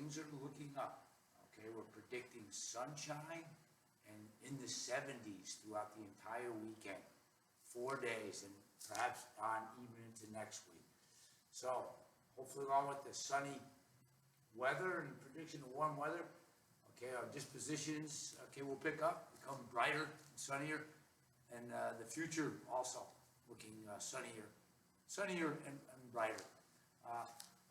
things are looking up. Okay, we're predicting sunshine and in the 70s throughout the entire weekend, 4 days, and perhaps on even into next week. So hopefully along with the sunny weather and prediction of warm weather, okay, our dispositions, okay, will pick up, become brighter and sunnier, and the future also looking sunnier and brighter.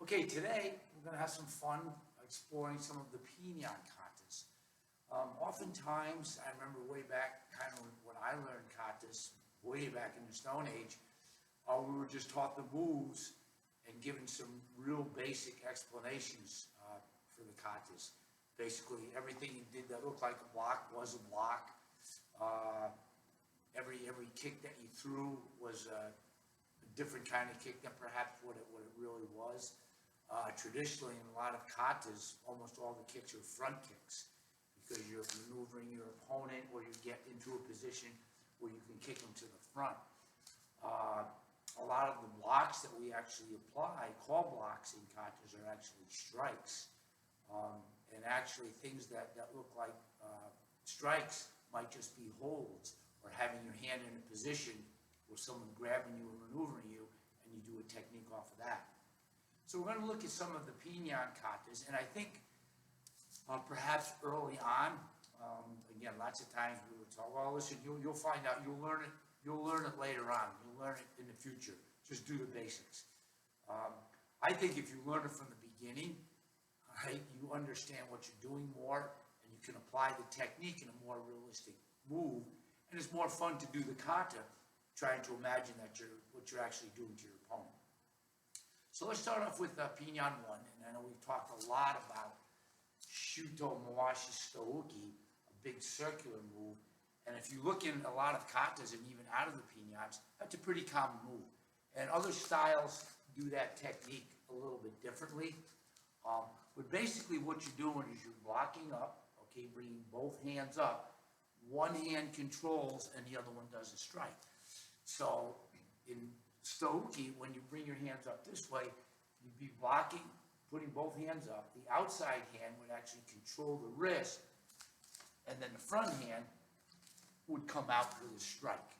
Okay, today we're going to have some fun exploring some of the Pinan Katas. Oftentimes, I remember way back, kind of when I learned katas, way back in the Stone Age, we were just taught the moves and given some real basic explanations for the katas. Basically, everything you did that looked like a block was a block. Every kick that you threw was a different kind of kick than perhaps what it really was. Traditionally, in a lot of katas, almost all the kicks are front kicks because you're maneuvering your opponent or you get into a position where you can kick them to the front. A lot of the blocks that we actually apply, call blocks in katas, are actually strikes. And actually things that look like strikes might just be holds or having your hand in a position where someone grabbing you or maneuvering you and you do a technique off of that. So we're going to look at some of the Pinan Katas, and I think perhaps early on, again, lots of times we would talk, well, listen, you'll find out, you'll learn it later on, you'll learn it in the future, just do the basics. I think if you learn it from the beginning, right, you understand what you're doing more, and you can apply the technique in a more realistic move, and it's more fun to do the kata, trying to imagine that what you're actually doing to your opponent. So let's start off with Pinan 1, and I know we've talked a lot about Shuto Mawashi Stouki, a big circular move, and if you look in a lot of katas and even out of the Pinans, that's a pretty common move. And other styles do that technique a little bit differently. But basically what you're doing is you're blocking up, okay, bringing both hands up. One hand controls and the other one does a strike. So in Stouki, when you bring your hands up this way, you'd be blocking, putting both hands up. The outside hand would actually control the wrist, and then the front hand would come out with a strike.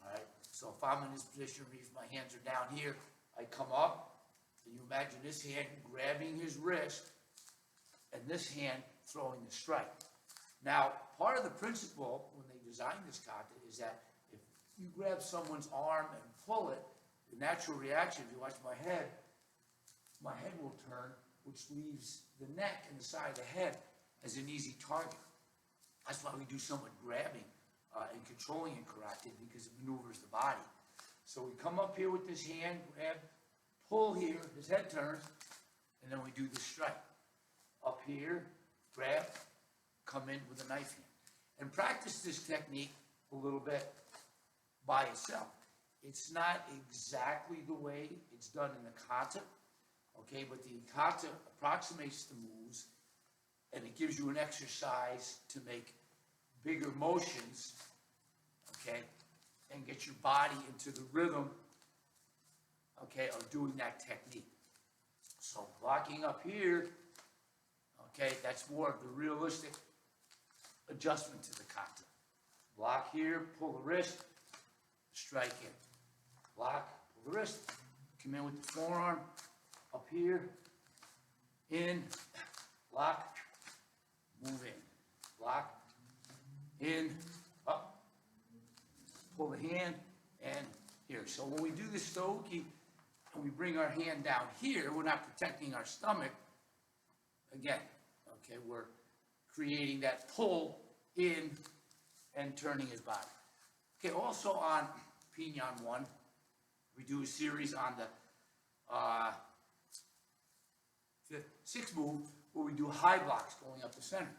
All right? So if I'm in this position, if my hands are down here, I come up, and you imagine this hand grabbing his wrist, and this hand throwing the strike. Now, part of the principle when they designed this kata is that if you grab someone's arm and pull it, the natural reaction, if you watch my head will turn, which leaves the neck and the side of the head as an easy target. That's why we do so much grabbing and controlling in karate, because it maneuvers the body. So we come up here with this hand, grab, pull here, his head turns, and then we do the strike. Up here, grab, come in with a knife hand. And practice this technique a little bit by itself. It's not exactly the way it's done in the kata, okay, but the kata approximates the moves, and it gives you an exercise to make bigger motions, okay, and get your body into the rhythm, okay, of doing that technique. So blocking up here, okay, that's more of the realistic adjustment to the kata. Block here, pull the wrist, strike in. Block, pull the wrist, come in with the forearm, up here, in, block, move in. Block, in, up, pull the hand, and here. So when we do the Stouki, and we bring our hand down here, we're not protecting our stomach. Again, okay, we're creating that pull in and turning his body. Okay, also on Pinan 1, we do a series on the sixth move where we do high blocks going up the center.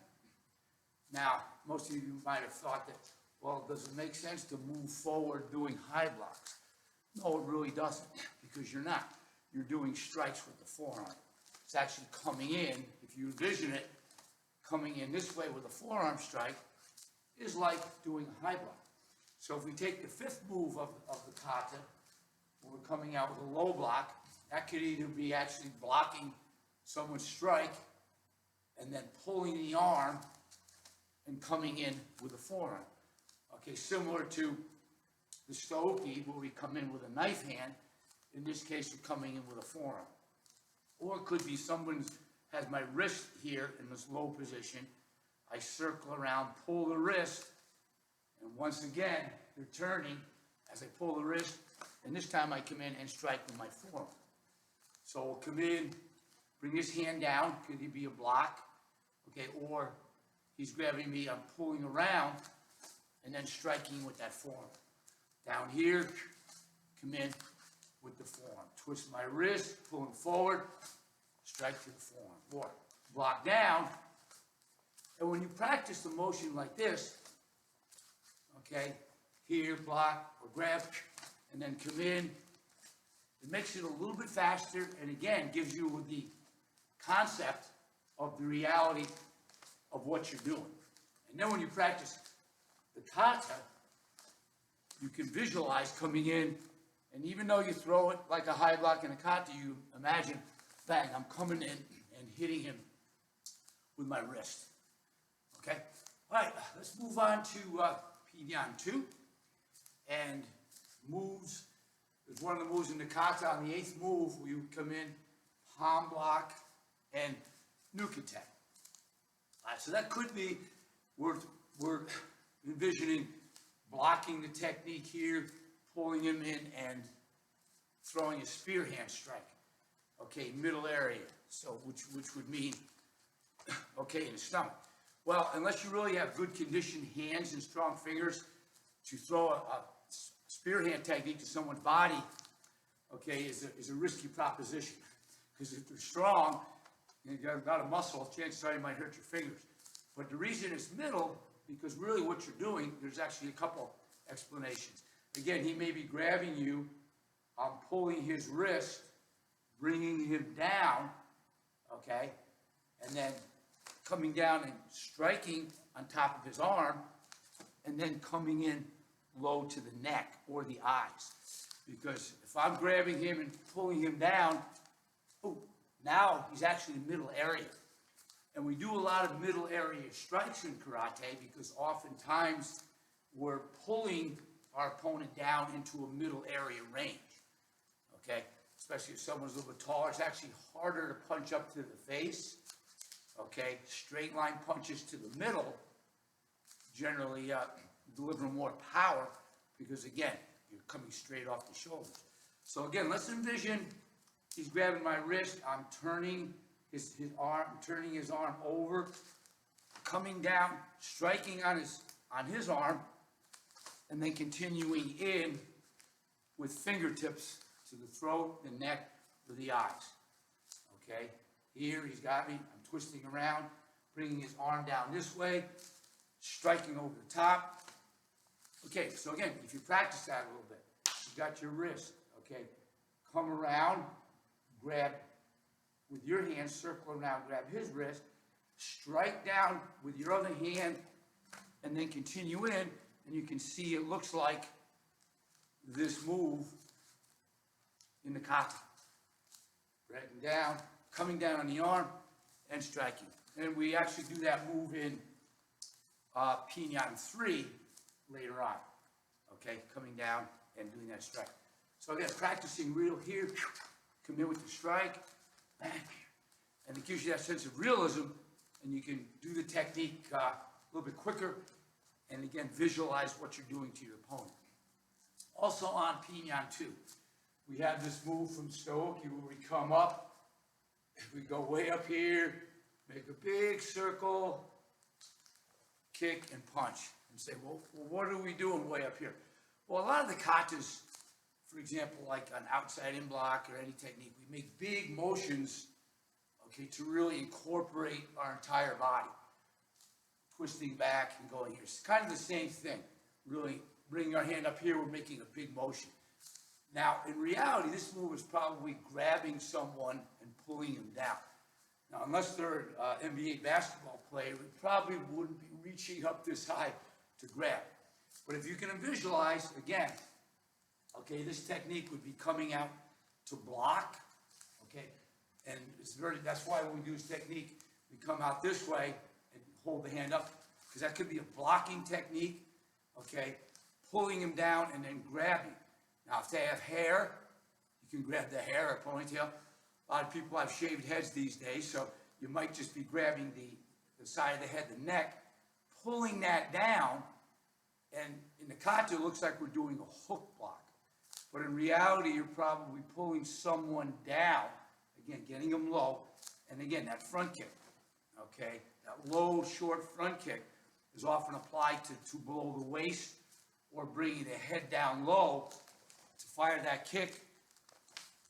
Now, most of you might have thought that, well, does it make sense to move forward doing high blocks? No, it really doesn't, because you're not. You're doing strikes with the forearm. It's actually coming in, if you envision it, coming in this way with a forearm strike is like doing a high block. So if we take the fifth move of the kata, we're coming out with a low block, that could either be actually blocking someone's strike, and then pulling the arm and coming in with a forearm. Okay, similar to the stoki, where we come in with a knife hand. In this case, we're coming in with a forearm. Or it could be someone has my wrist here in this low position. I circle around, pull the wrist, and once again, returning as I pull the wrist, and this time I come in and strike with my forearm. So we'll come in, bring his hand down, could he be a block, okay, or he's grabbing me, I'm pulling around, and then striking with that forearm. Down here, come in with the forearm. Twist my wrist, pulling forward, strike to the forearm. Or block down, and when you practice the motion like this, okay, here, block, or grab, and then come in, it makes it a little bit faster, and again, gives you the concept of the reality of what you're doing. And then when you practice the kata, you can visualize coming in, and even though you throw it like a high block in a kata, you imagine, bang, I'm coming in and hitting him with my wrist. Okay? All right, let's move on to Pinan 2. And moves, there's one of the moves in the kata. On the 8th move, we would come in, palm block, and nukete. All right, so that could be, we're envisioning blocking the technique here, pulling him in, and throwing a spear hand strike. Okay, middle area, so which would mean, okay, in the stomach. Well, unless you really have good conditioned hands and strong fingers to throw a spear hand technique to someone's body, okay, is a risky proposition. Because if they're strong and you've got a muscle, chances are you might hurt your fingers. But the reason it's middle, because really what you're doing, there's actually a couple explanations. Again, he may be grabbing you, pulling his wrist, bringing him down, okay, and then coming down and striking on top of his arm, and then coming in low to the neck or the eyes. Because if I'm grabbing him and pulling him down, oh, now he's actually in middle area. And we do a lot of middle area strikes in karate because oftentimes we're pulling our opponent down into a middle area range, okay? Especially if someone's a little bit taller, it's actually harder to punch up to the face, okay? Straight line punches to the middle generally deliver more power because, again, you're coming straight off the shoulders. So again, let's envision he's grabbing my wrist, I'm turning his arm, turning his arm over, coming down, striking on his arm, and then continuing in with fingertips to the throat, the neck, or the eyes. Okay? Here he's got me, I'm twisting around, bringing his arm down this way, striking over the top. Okay, so again, if you practice that a little bit, you got your wrist, okay? Come around, grab with your hand, circle around, grab his wrist, strike down with your other hand, and then continue in, and you can see it looks like this move in the kata. Breaking down, coming down on the arm, and striking. And we actually do that move in Pinan 3 later on. Okay, coming down and doing that strike. So again, practicing real here, come in with the strike, bang, and it gives you that sense of realism, and you can do the technique a little bit quicker, and again, visualize what you're doing to your opponent. Also on Pinan 2, we have this move from Stoki where we come up, we go way up here, make a big circle, kick and punch, and say, well, what are we doing way up here? Well, a lot of the katas, for example, like an outside in block or any technique, we make big motions, okay, to really incorporate our entire body. Twisting back and going here. It's kind of the same thing. Really bringing our hand up here, we're making a big motion. Now, in reality, this move is probably grabbing someone and pulling him down. Now, unless they're an NBA basketball player, we probably wouldn't be reaching up this high to grab. But if you can visualize, again, okay, this technique would be coming out to block, okay? And that's why when we do this technique, we come out this way and hold the hand up, because that could be a blocking technique, okay? Pulling him down and then grabbing. Now, if they have hair, you can grab the hair or ponytail. A lot of people have shaved heads these days, so you might just be grabbing the side of the head, the neck, pulling that down, and in the kata, it looks like we're doing a hook block. But in reality, you're probably pulling someone down, again, getting them low, and again, that front kick, okay? That low, short front kick is often applied to below the waist or bringing the head down low to fire that kick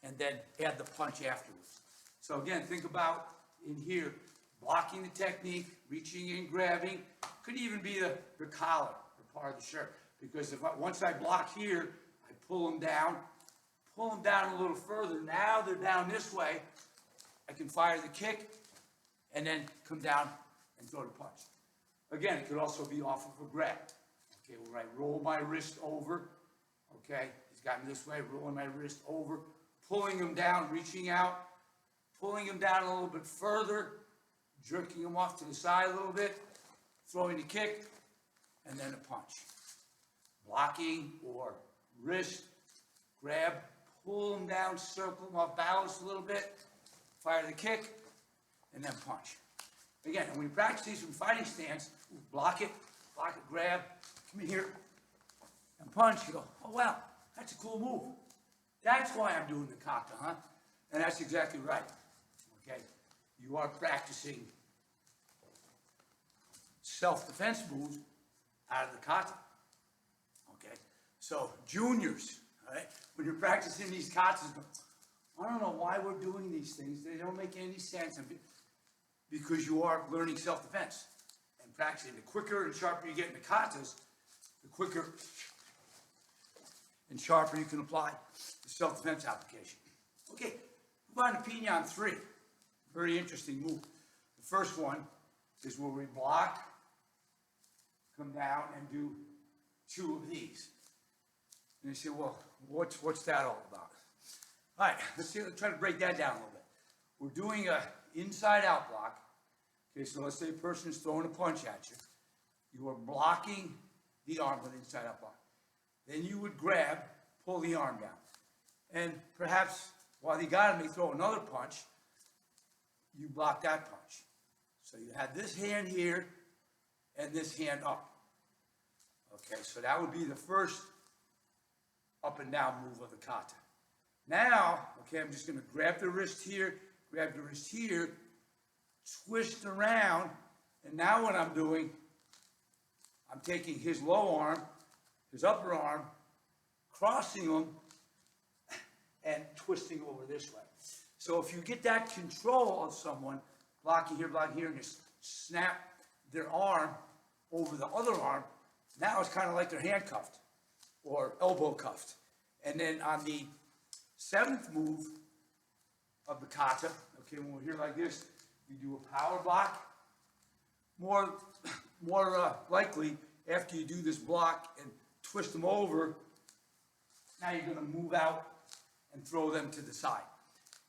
and then add the punch afterwards. So again, think about in here, blocking the technique, reaching in, grabbing. Could even be the collar, the part of the shirt. Because once I block here, I pull them down a little further. Now they're down this way. I can fire the kick and then come down and throw the punch. Again, it could also be off of a grab. Okay, where I roll my wrist over. Okay, he's got me this way, rolling my wrist over, pulling him down, reaching out, pulling him down a little bit further, jerking him off to the side a little bit, throwing the kick, and then a punch. Blocking or wrist, grab, pull him down, circle him off balance a little bit, fire the kick, and then punch. Again, when we practice these from fighting stance, block it, grab, come in here, and punch. You go, oh wow, that's a cool move. That's why I'm doing the kata, huh? And that's exactly right. Okay, you are practicing self-defense moves out of the kata. Okay, so juniors, all right, when you're practicing these katas, I don't know why we're doing these things. They don't make any sense. Because you are learning self-defense and practicing. The quicker and sharper you get in the katas, the quicker and sharper you can apply the self-defense application. Okay, move on to Pinan 3. Very interesting move. The first one is where we block, come down, and do 2 of these. And you say, well, what's that all about? All right, let's try to break that down a little bit. We're doing a inside-out block. Okay, so let's say a person is throwing a punch at you. You are blocking the arm with an inside-out block. Then you would grab, pull the arm down. And perhaps while you got him, they throw another punch, you block that punch. So you have this hand here and this hand up. Okay, so that would be the first up and down move of the kata. Now, okay, I'm just going to grab the wrist here, grab the wrist here, twist around, and now what I'm doing, I'm taking his low arm, his upper arm, crossing them, and twisting over this way. So if you get that control of someone, blocking here, and just snap their arm over the other arm, now it's kind of like they're handcuffed or elbow cuffed. And then on the 7th move of the kata, okay, when we're here like this, we do a power block. More likely, after you do this block and twist them over, now you're going to move out and throw them to the side.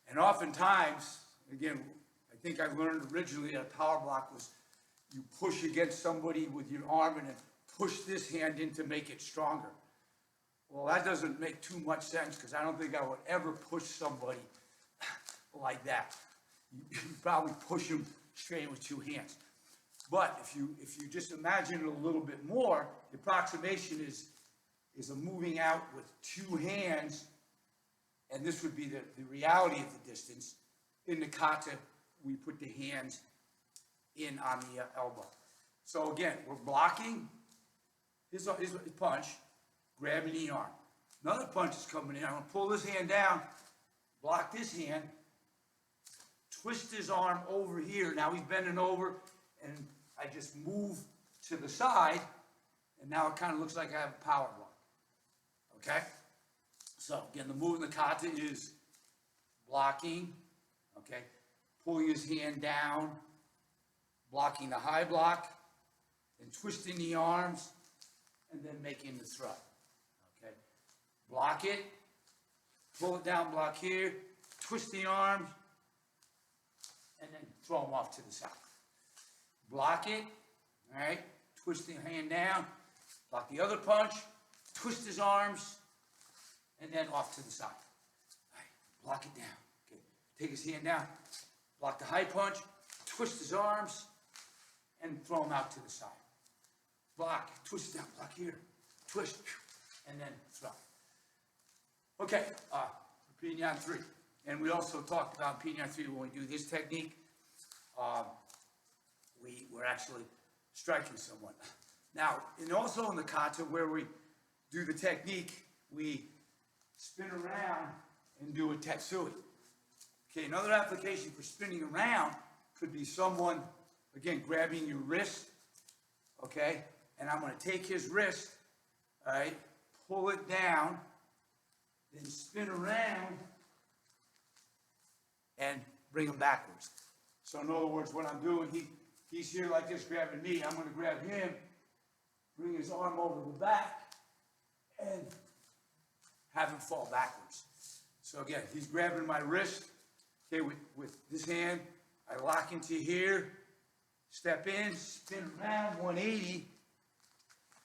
And oftentimes, again, I think I learned originally that a power block was you push against somebody with your arm and then push this hand in to make it stronger. Well, that doesn't make too much sense because I don't think I would ever push somebody like that. You probably push them straight with 2 hands. But if you just imagine it a little bit more, the approximation is a moving out with 2 hands, and this would be the reality of the distance. In the kata, we put the hands in on the elbow. So again, we're blocking his punch, grabbing the arm. Another punch is coming in. I'm going to pull this hand down, block this hand, twist his arm over here. Now he's bending over, and I just move to the side, and now it kind of looks like I have a power block. Okay? So again, the move in the kata is blocking, okay, pulling his hand down, blocking the high block, and twisting the arms, and then making the thrust. Okay? Block it, pull it down, block here, twist the arms, and then throw him off to the side. Block it, all right? Twist the hand down, block the other punch, twist his arms, and then off to the side. All right, block it down. Okay, take his hand down, block the high punch, twist his arms, and throw him out to the side. Block, twist it down, block here, twist, and then throw. Okay, Pinan 3. And we also talked about Pinan 3 when we do this technique. We're actually striking someone. Now, and also in the kata where we do the technique, we spin around and do a tetsui. Okay, another application for spinning around could be someone, again, grabbing your wrist, okay? And I'm going to take his wrist, all right, pull it down, then spin around, and bring him backwards. So in other words, what I'm doing, he's here like this grabbing me. I'm going to grab him, bring his arm over the back, and have him fall backwards. So again, he's grabbing my wrist. Okay, with this hand, I lock into here, step in, spin around 180,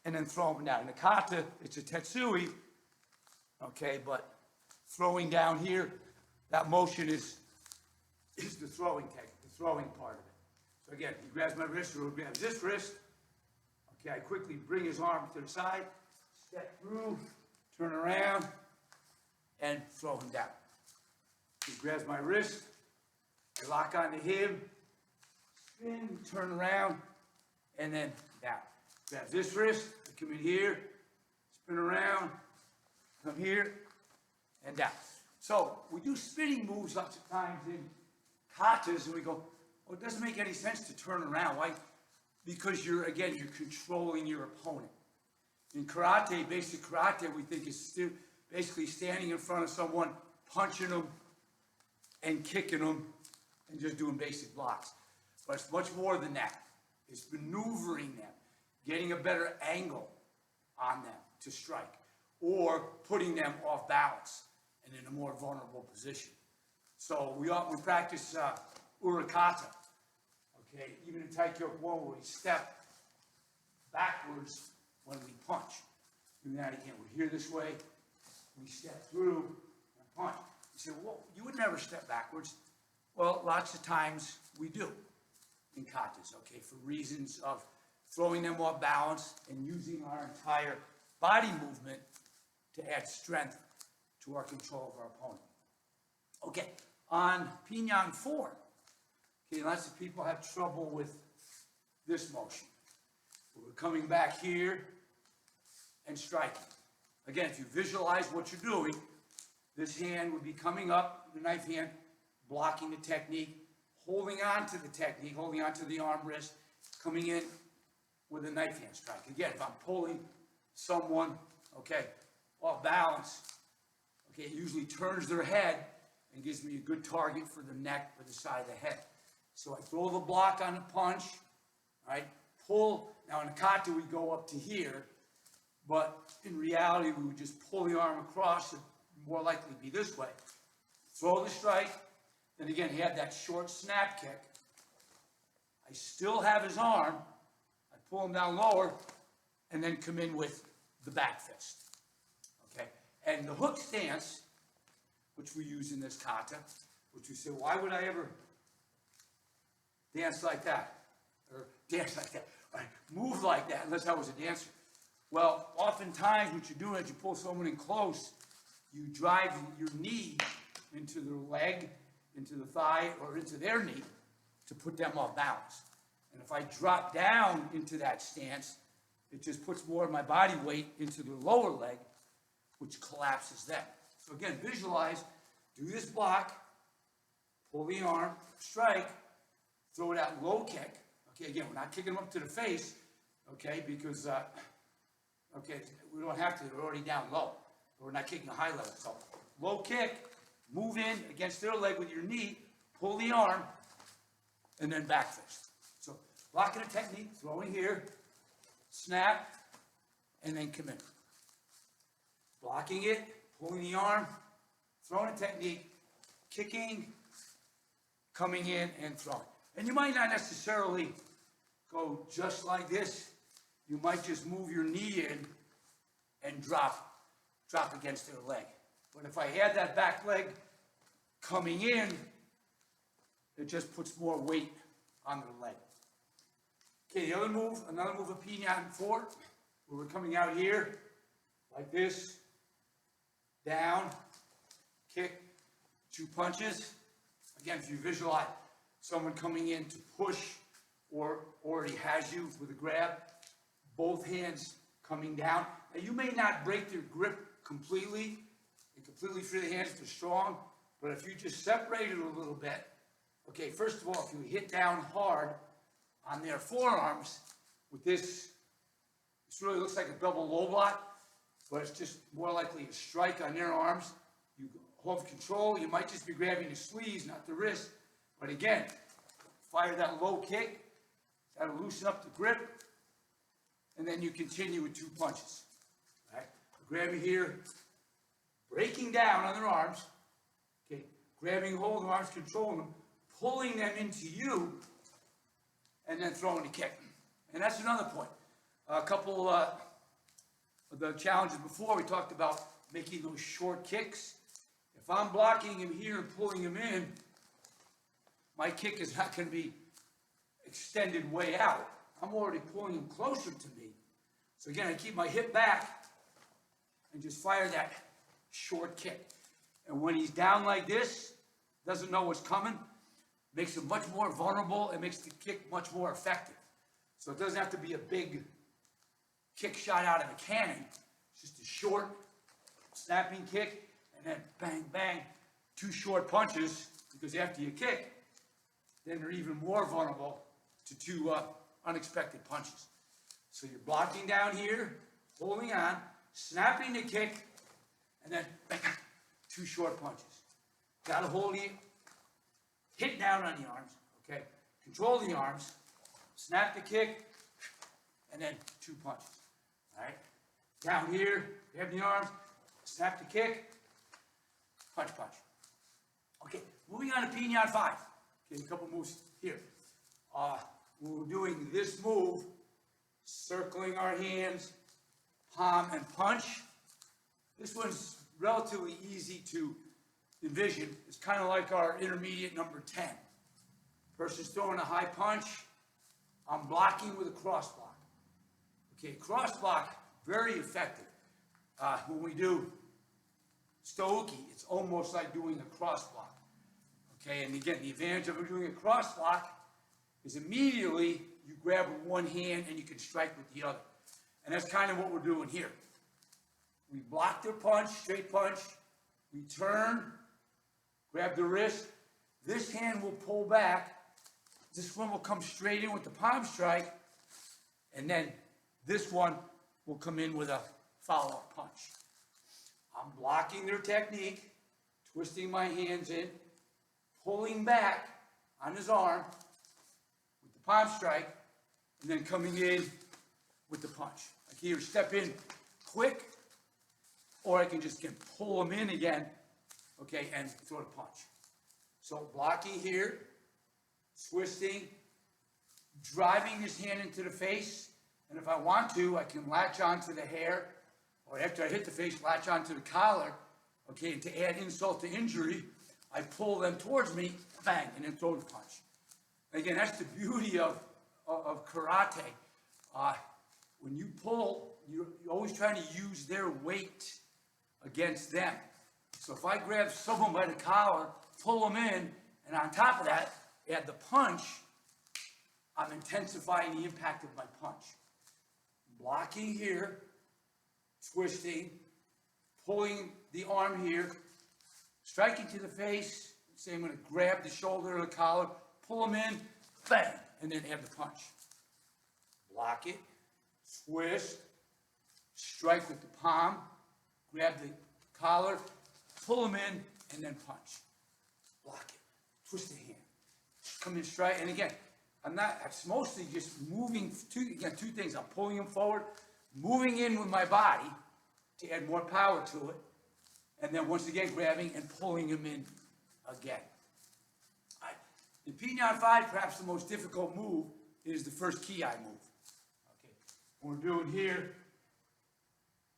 and then throw him down. In the kata, it's a tetsui, okay, but throwing down here, that motion is the throwing part of it. So again, he grabs my wrist, or he grabs this wrist. Okay, I quickly bring his arm to the side, step through, turn around, and throw him down. He grabs my wrist, I lock onto him, spin, turn around, and then down. Grab this wrist, I come in here, spin around, come here, and down. So we do spinning moves lots of times in katas, and we go, well, it doesn't make any sense to turn around. Why? Because you're controlling your opponent. In karate, basic karate, we think is basically standing in front of someone, punching them, and kicking them, and just doing basic blocks. But it's much more than that. It's maneuvering them, getting a better angle on them to strike, or putting them off balance and in a more vulnerable position. So we practice urakata, okay? Even in Taekwondo, where we step backwards when we punch. Do that again. We're here this way, we step through and punch. You say, well, you would never step backwards. Well, lots of times we do in katas, okay, for reasons of throwing them off balance and using our entire body movement to add strength to our control of our opponent. Okay, on Pinan 4, okay, lots of people have trouble with this motion. We're coming back here and striking. Again, if you visualize what you're doing, this hand would be coming up, the knife hand, blocking the technique, holding on to the technique, holding on to the arm wrist, coming in with a knife hand strike. Again, if I'm pulling someone, okay, off balance, okay, it usually turns their head and gives me a good target for the neck or the side of the head. So I throw the block on the punch, right, pull. Now in the kata, we go up to here, but in reality, we would just pull the arm across. It'd more likely be this way. Throw the strike. Then again, he had that short snap kick. I still have his arm. I pull him down lower, and then come in with the back fist. Okay? And the hook stance, which we use in this kata, which we say, why would I ever dance like that? Or dance like that? Or move like that, unless I was a dancer. Well, oftentimes what you're doing is you pull someone in close, you drive your knee into their leg, into the thigh, or into their knee to put them off balance. And if I drop down into that stance, it just puts more of my body weight into the lower leg, which collapses them. So again, visualize, do this block, pull the arm, strike, throw that low kick. Okay, again, we're not kicking them up to the face, okay, because, okay, we don't have to, they're already down low. We're not kicking a high level. So low kick, move in against their leg with your knee, pull the arm, and then back fist. So blocking a technique, throwing here, snap, and then come in. Blocking it, pulling the arm, throwing a technique, kicking, coming in and throwing. And you might not necessarily go just like this. You might just move your knee in and drop against their leg. But if I had that back leg coming in, it just puts more weight on their leg. Okay, the other move, another move of Pinan 4, where we're coming out here, like this, down, kick, 2 punches. Again, if you visualize someone coming in to push or already has you with a grab, both hands coming down. Now, you may not break their grip completely and completely free the hands if they're strong, but if you just separate it a little bit, okay, first of all, if you hit down hard on their forearms with this really looks like a double low block, but it's just more likely a strike on their arms. You hold control, you might just be grabbing the sleeves, not the wrist, but again, fire that low kick, that'll loosen up the grip, and then you continue with 2 punches. All right? Grabbing here, breaking down on their arms, okay, grabbing hold of their arms, controlling them, pulling them into you, and then throwing the kick. And that's another point. A couple of the challenges before, we talked about making those short kicks. If I'm blocking him here and pulling him in, my kick is not going to be extended way out. I'm already pulling him closer to me. So again, I keep my hip back and just fire that short kick. And when he's down like this, doesn't know what's coming, makes him much more vulnerable and makes the kick much more effective. So it doesn't have to be a big kick shot out of a cannon. It's just a short, snapping kick, and then bang, bang, 2 short punches, because after you kick, then they're even more vulnerable to 2 unexpected punches. So you're blocking down here, holding on, snapping the kick, and then bang, 2 short punches. Gotta hold it, hit down on the arms, okay? Control the arms, snap the kick, and then 2 punches, all right? Down here, grab the arms, snap the kick, punch, punch. Okay, moving on to Pinan 5. Okay, a couple moves here. We're doing this move, circling our hands, palm and punch. This one's relatively easy to envision. It's kind of like our intermediate number 10. Person's throwing a high punch. I'm blocking with a cross block. Okay, cross block, very effective. When we do stouki, it's almost like doing a cross block. Okay, and again, the advantage of doing a cross block is immediately you grab with one hand and you can strike with the other. And that's kind of what we're doing here. We block their punch, straight punch. We turn, grab the wrist. This hand will pull back. This one will come straight in with the palm strike. And then this one will come in with a follow-up punch. I'm blocking their technique, twisting my hands in, pulling back on his arm with the palm strike, and then coming in with the punch. I can either step in quick, or I can just pull him in again, okay, and throw the punch. So blocking here, twisting, driving this hand into the face, and if I want to, I can latch onto the hair, or after I hit the face, latch onto the collar, okay, and to add insult to injury, I pull them towards me, bang, and then throw the punch. Again, that's the beauty of karate. When you pull, you're always trying to use their weight against them. So if I grab someone by the collar, pull them in, and on top of that, add the punch, I'm intensifying the impact of my punch. Blocking here, twisting, pulling the arm here, striking to the face, say I'm going to grab the shoulder or the collar, pull them in, bang, and then add the punch. Block it, twist, strike with the palm, grab the collar, pull them in, and then punch. Block it, twist the hand, come in strike, and again, it's mostly just moving, two things. I'm pulling them forward, moving in with my body to add more power to it, and then once again grabbing and pulling them in again. All right. In Pinan 5, perhaps the most difficult move is the first ki move. Okay, we're doing here,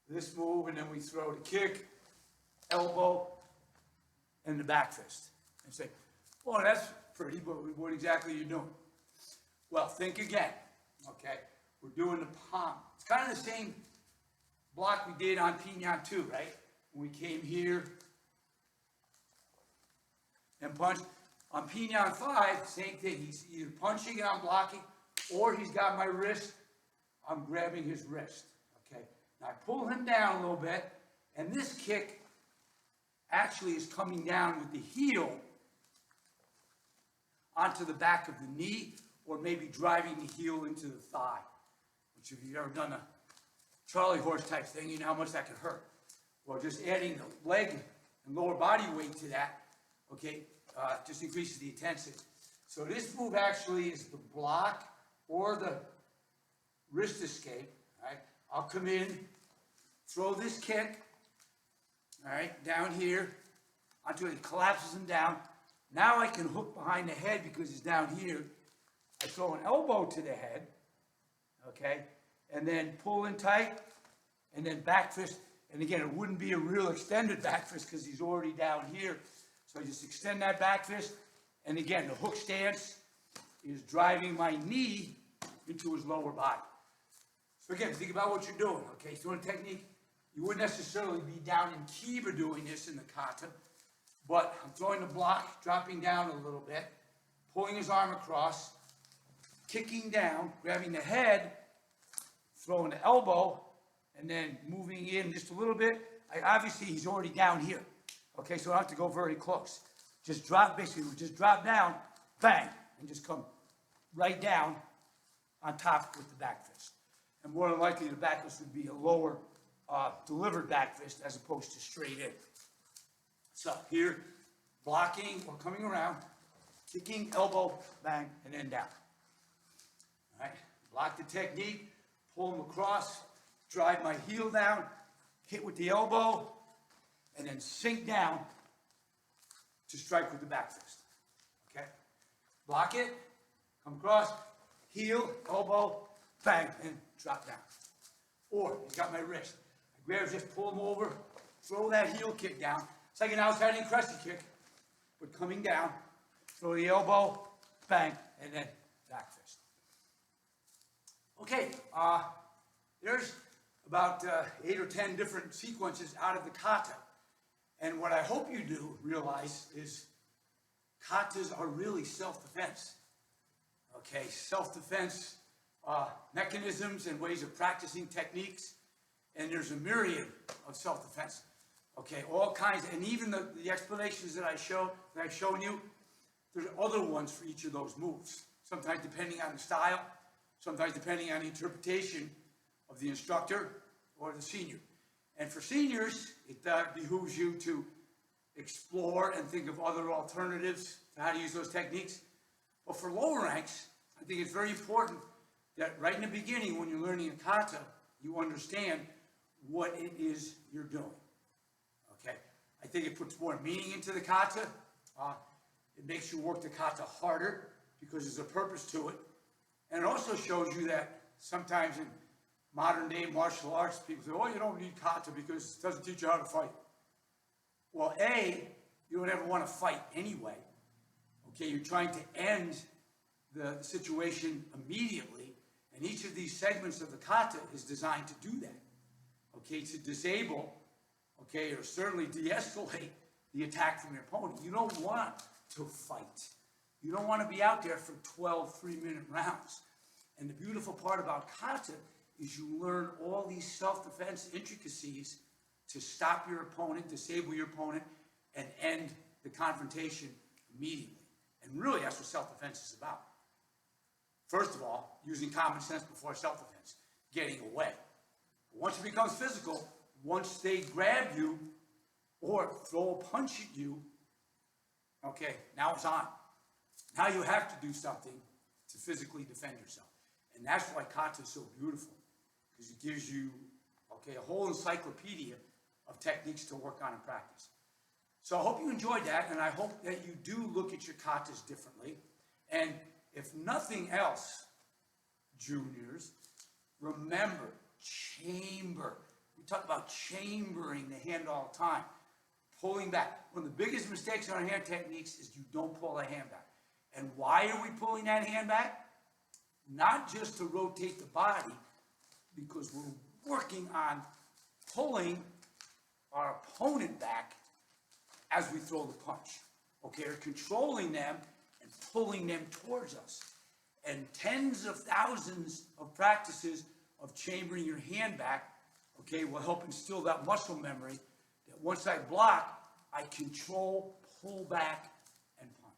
this move, and then we throw the kick, elbow, and the back fist. And say, well, that's pretty, but what exactly are you doing? Well, think again, okay? We're doing the palm. It's kind of the same block we did on Pinan 2, right? When we came here and punched. On Pinan 5, same thing. He's either punching and I'm blocking, or he's got my wrist, I'm grabbing his wrist, okay? Now I pull him down a little bit, and this kick actually is coming down with the heel onto the back of the knee, or maybe driving the heel into the thigh, which if you've ever done a Charlie horse type thing, you know how much that can hurt. Well, just adding the leg and lower body weight to that, okay, just increases the intensity. So this move actually is the block or the wrist escape, all right? I'll come in, throw this kick, all right, down here, until it collapses him down. Now I can hook behind the head because he's down here. I throw an elbow to the head, okay, and then pull in tight, and then back fist. And again, it wouldn't be a real extended back fist because he's already down here. So I just extend that back fist, and again, the hook stance is driving my knee into his lower body. So again, think about what you're doing, okay? So in technique, you wouldn't necessarily be down in kiba doing this in the kata, but I'm throwing the block, dropping down a little bit, pulling his arm across, kicking down, grabbing the head, throwing the elbow, and then moving in just a little bit. Obviously, he's already down here. Okay, so I don't have to go very close. Just drop, basically, just drop down, bang, and just come right down on top with the back fist. And more than likely, the back fist would be a lower delivered back fist as opposed to straight in. So here, blocking or coming around, kicking, elbow, bang, and then down. All right, block the technique, pull him across, drive my heel down, hit with the elbow, and then sink down to strike with the back fist. Okay? Block it, come across, heel, elbow, bang, and drop down. Or, he's got my wrist. I grab, just pull him over, throw that heel kick down. It's like an outside in crescent kick, but coming down, throw the elbow, bang, and then back fist. Okay, there's about 8 or 10 different sequences out of the kata. And what I hope you do realize is katas are really self-defense. Okay, self-defense mechanisms and ways of practicing techniques. And there's a myriad of self-defense. Okay, all kinds, and even the explanations that I've shown you, there's other ones for each of those moves. Sometimes depending on the style, sometimes depending on the interpretation of the instructor or the senior. And for seniors, it behooves you to explore and think of other alternatives to how to use those techniques. But for lower ranks, I think it's very important that right in the beginning, when you're learning a kata, you understand what it is you're doing. Okay? I think it puts more meaning into the kata. It makes you work the kata harder because there's a purpose to it. And it also shows you that sometimes in modern day martial arts, people say, oh, you don't need kata because it doesn't teach you how to fight. Well, A, you don't ever want to fight anyway. Okay, you're trying to end the situation immediately, and each of these segments of the kata is designed to do that. Okay, to disable, okay, or certainly de-escalate the attack from your opponent. You don't want to fight. You don't want to be out there for 12 3-minute rounds. And the beautiful part about kata is you learn all these self-defense intricacies to stop your opponent, disable your opponent, and end the confrontation immediately. And really, that's what self-defense is about. First of all, using common sense before self-defense, getting away. But once it becomes physical, once they grab you or throw a punch at you, okay, now it's on. Now you have to do something to physically defend yourself. And that's why kata is so beautiful, because it gives you, okay, a whole encyclopedia of techniques to work on and practice. So I hope you enjoyed that, and I hope that you do look at your katas differently. And if nothing else, juniors, remember, chamber. We talk about chambering the hand all the time, pulling back. One of the biggest mistakes in our hand techniques is you don't pull the hand back. And why are we pulling that hand back? Not just to rotate the body, because we're working on pulling our opponent back as we throw the punch. Okay, or controlling them and pulling them towards us. And tens of thousands of practices of chambering your hand back, okay, will help instill that muscle memory that once I block, I control, pull back, and punch.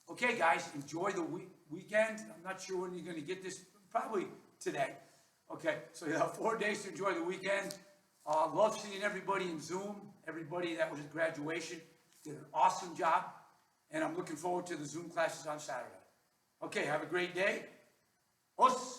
Okay, guys, enjoy the weekend. I'm not sure when you're going to get this, probably today. Okay, so you have 4 days to enjoy the weekend. Love seeing everybody in Zoom, everybody that was at graduation. Did an awesome job, and I'm looking forward to the Zoom classes on Saturday. Okay, have a great day. Os.